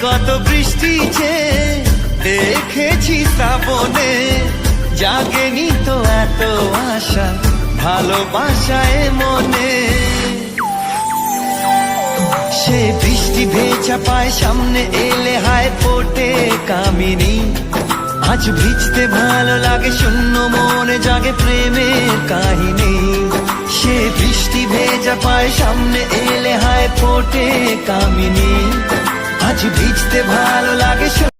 কত বৃষ্টি যে দেখেছি শ্রাবণে, জাগেনি তো এত আশা ভালোবাসায় মনে। সে বৃষ্টি ভেজা পায় সামনে এলে হায় ফোটে কামিনী। আজ ভিজতে ভালো লাগে শূন্য মনে জাগে প্রেমের কাহিনী। সে বৃষ্টি ভেজা পায় সামনে এলে হায় ফোটে কামিনী। আজ ভিজতে ভালো লাগে।